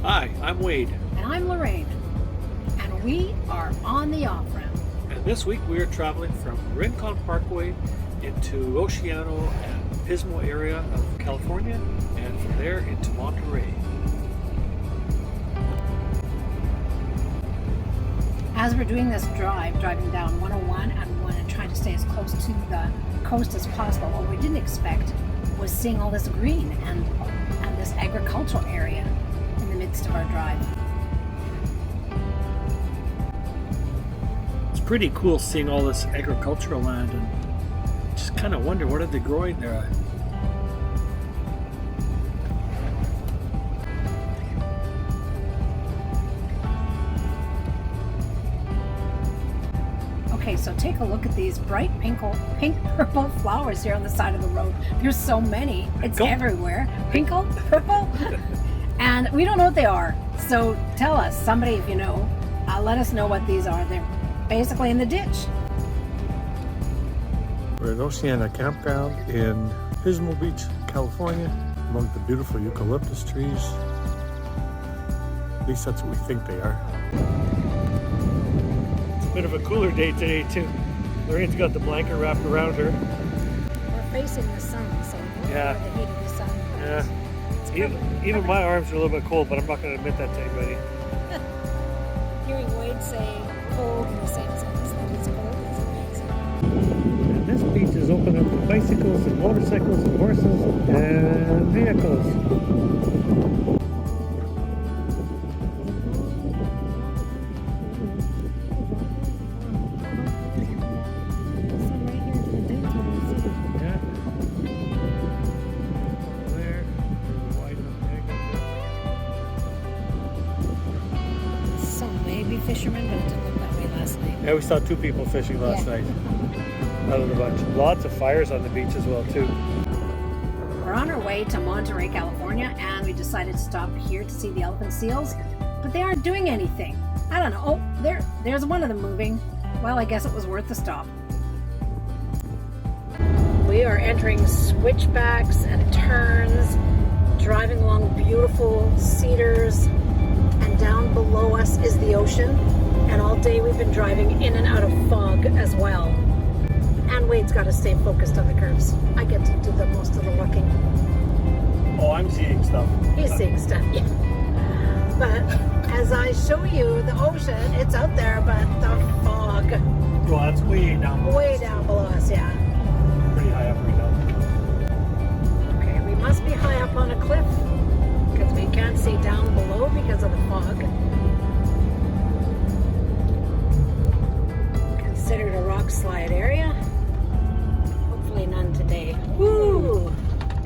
Hi, I'm Wade. And I'm Lorraine. And we are on the off-ramp. And this week we are traveling from Rincon Parkway into Oceano and Pismo area of California, and from there into Monterey. As we're doing this drive, driving down 101 and 1 and trying to stay as close to the coast as possible, what we didn't expect was seeing all this green and this agricultural area in the midst of our drive. It's pretty cool seeing all this agricultural land, and just kind of wonder, what are they growing there? Okay, so take a look at these bright pink purple flowers here on the side of the road. There's so many. It's everywhere. Pinkle, purple. And we don't know what they are. So tell us, somebody, if you know, let us know what these are. They're basically in the ditch. We're at Oceano Campground in Pismo Beach, California, among the beautiful eucalyptus trees. At least that's what we think they are. Bit of a cooler day today too. Lorraine's got the blanket wrapped around her. We're facing the sun, so Yeah. the heat of the sun. Yeah. Even my arms are a little bit cold, but I'm not going to admit that to anybody. Hearing Wade say cold in the same sentence that it's cold is amazing. And this beach is open up for bicycles and motorcycles and horses and vehicles. Fishermen, but it didn't look that way last night. Yeah, we saw two people fishing last night out of the bunch. Lots of fires on the beach as well too. We're on our way to Monterey, California, and we decided to stop here to see the elephant seals, but they aren't doing anything. I don't know. Oh, there's one of them moving. Well, I guess it was worth the stop. We are entering switchbacks and turns, driving along beautiful cedars, and down below us is the ocean, and all day we've been driving in and out of fog as well. And Wade's got to stay focused on the curves. I get to do the most of the looking. Oh, I'm seeing stuff. He's seeing stuff, yeah. But as I show you the ocean, it's out there, but the fog. Well, that's way down below. Way down below us, yeah. Pretty high up right now. Okay, we must be high up on a cliff, because we can't see down below because of the fog. Considered a rock slide area. Hopefully none today. Woo!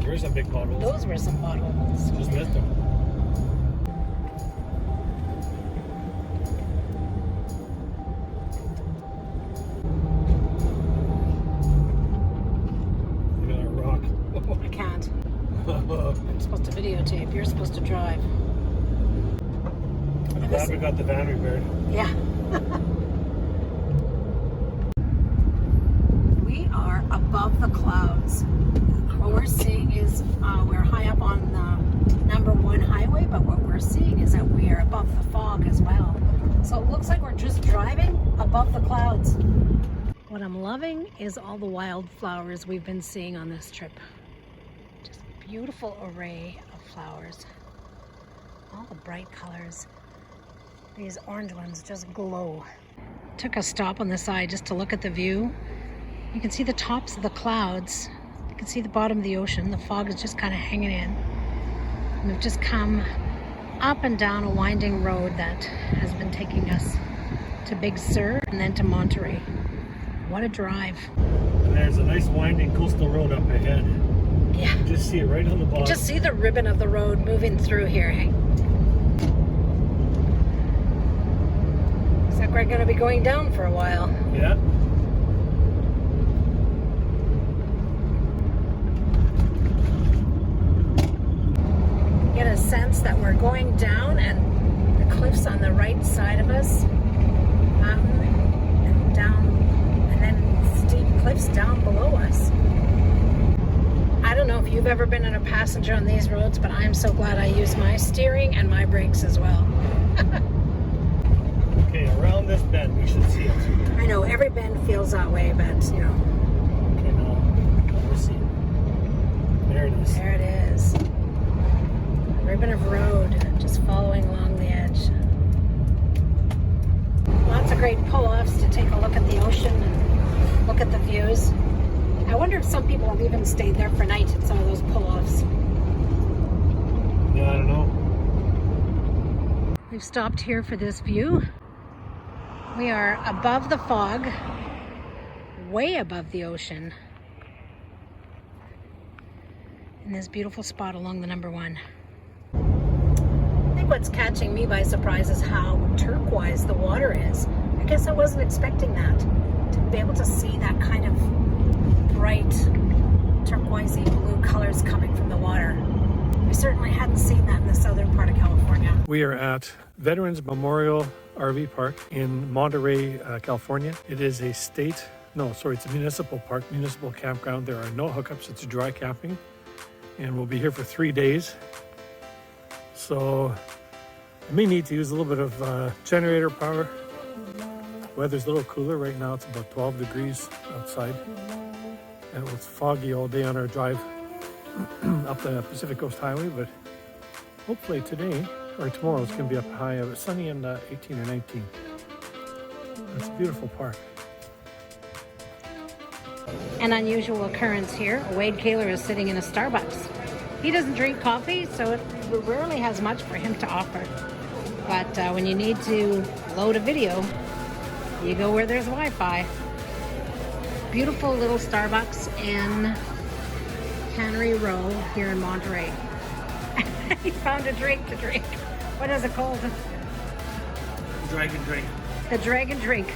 There's some big potholes. Those were some potholes. Just missed them. You got a rock. I can't. I'm supposed to videotape. You're supposed to drive. I'm glad we got the van repaired. Yeah. We are above the clouds. What we're seeing is we're high up on the #1 highway, but what we're seeing is that we are above the fog as well. So it looks like we're just driving above the clouds. What I'm loving is all the wildflowers we've been seeing on this trip. Just beautiful array of flowers. All the bright colors. These orange ones just glow. Took a stop on the side just to look at the view. You can see the tops of the clouds. You can see the bottom of the ocean. The fog is just kind of hanging in. And we've just come up and down a winding road that has been taking us to Big Sur and then to Monterey. What a drive. And there's a nice winding coastal road up ahead. Yeah. You just see it right on the bottom. You just see the ribbon of the road moving through here. Looks like we're going to be going down for a while. Yeah. Get a sense that we're going down, and the cliffs on the right side of us, mountain, and down, and then steep cliffs down below us. I don't know if you've ever been a passenger on these roads, but I'm so glad I use my steering and my brakes as well. Okay, around this bend we should see it. I know every bend feels that way, but you know. Okay, now we'll see. There it is. There it is. A ribbon of road just following along the edge. Lots of great pull-offs to take a look at the ocean and look at the views. I wonder if some people have even stayed there for night at some of those pull-offs. Yeah, I don't know. We've stopped here for this view. We are above the fog, way above the ocean, in this beautiful spot along the number 1. I think what's catching me by surprise is how turquoise the water is. I guess I wasn't expecting that, to be able to see that kind of bright turquoisey blue colors coming from the water. We certainly hadn't seen that in the southern part of California. We are at Veterans Memorial RV Park in Monterey, California. It is a it's a municipal park, municipal campground. There are no hookups, it's dry camping. And we'll be here for 3 days. So I may need to use a little bit of generator power. Weather's a little cooler right now. It's about 12 degrees outside. And it was foggy all day on our drive up the Pacific Coast Highway, but hopefully today or tomorrow it's going to be up high of sunny and 18 or 19. It's a beautiful park. An unusual occurrence here. Wade Kaler is sitting in a Starbucks. He doesn't drink coffee, so it rarely has much for him to offer. But when you need to load a video, you go where there's Wi-Fi. Beautiful little Starbucks in Tannery Row here in Monterey. He found a drink to drink. What is it called? Dragon drink. The Dragon Drink.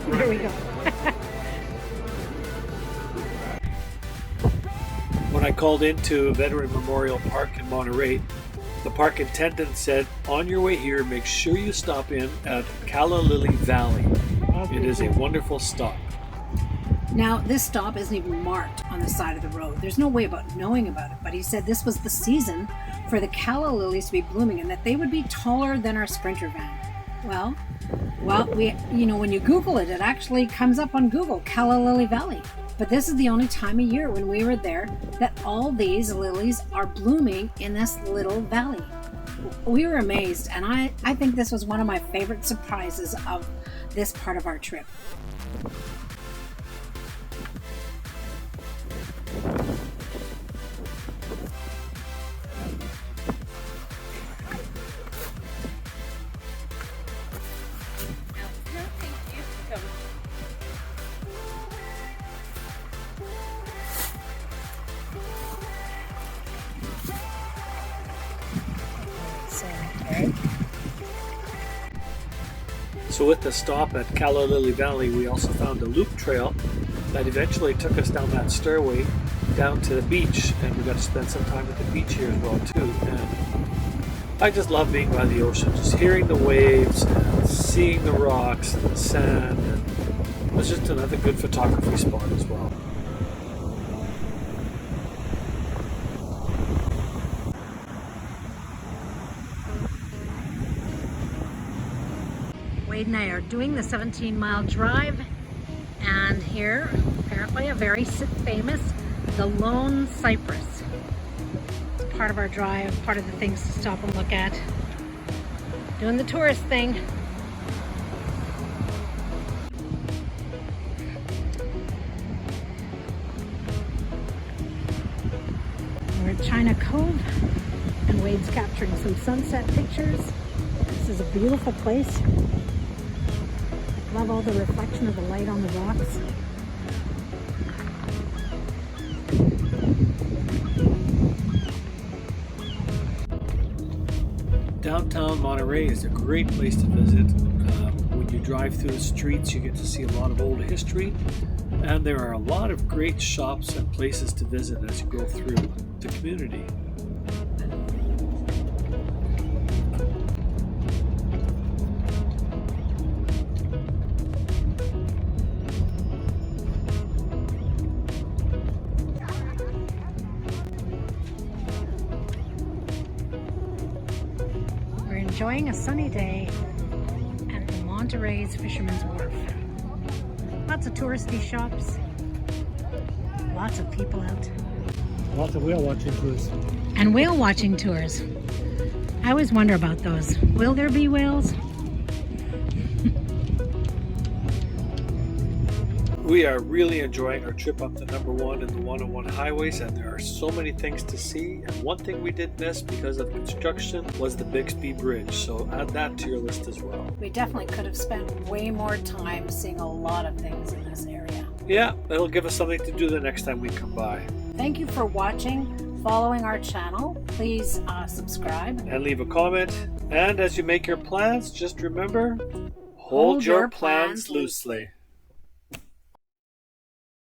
Here we go. When I called into Veteran Memorial Park in Monterey, the park attendant said, on your way here, make sure you stop in at Calla Lily Valley. It is a wonderful stop. Now, this stop isn't even marked on the side of the road. There's no way about knowing about it, but he said this was the season for the calla lilies to be blooming and that they would be taller than our Sprinter van. Well, when you Google it, it actually comes up on Google, Calla Lily Valley. But this is the only time of year when we were there that all these lilies are blooming in this little valley. We were amazed, and I think this was one of my favorite surprises of this part of our trip. So with the stop at Calla Lily Valley, we also found a loop trail that eventually took us down that stairway down to the beach, and we got to spend some time at the beach here as well too. And I just love being by the ocean, just hearing the waves and seeing the rocks and the sand, and it was just another good photography spot as well. Wade and I are doing the 17-mile drive, and here, apparently a very famous, the Lone Cypress. It's part of our drive, part of the things to stop and look at. Doing the tourist thing. We're at China Cove, and Wade's capturing some sunset pictures. This is a beautiful place. Love all the reflection of the light on the rocks. Downtown Monterey is a great place to visit. When you drive through the streets, you get to see a lot of old history, and there are a lot of great shops and places to visit as you go through the community. enjoying a sunny day at the Monterey's Fisherman's Wharf. Lots of touristy shops, lots of people out. Lots of whale watching tours. And whale watching tours. I always wonder about those. Will there be whales? We are really enjoying our trip up to number 1 in the 101 highways, and there are so many things to see. And one thing we did miss because of construction was the Bixby Bridge, so add that to your list as well. We definitely could have spent way more time seeing a lot of things in this area. Yeah, that'll give us something to do the next time we come by. Thank you for watching, following our channel. Please subscribe. And leave a comment. And as you make your plans, just remember, hold your plans loosely.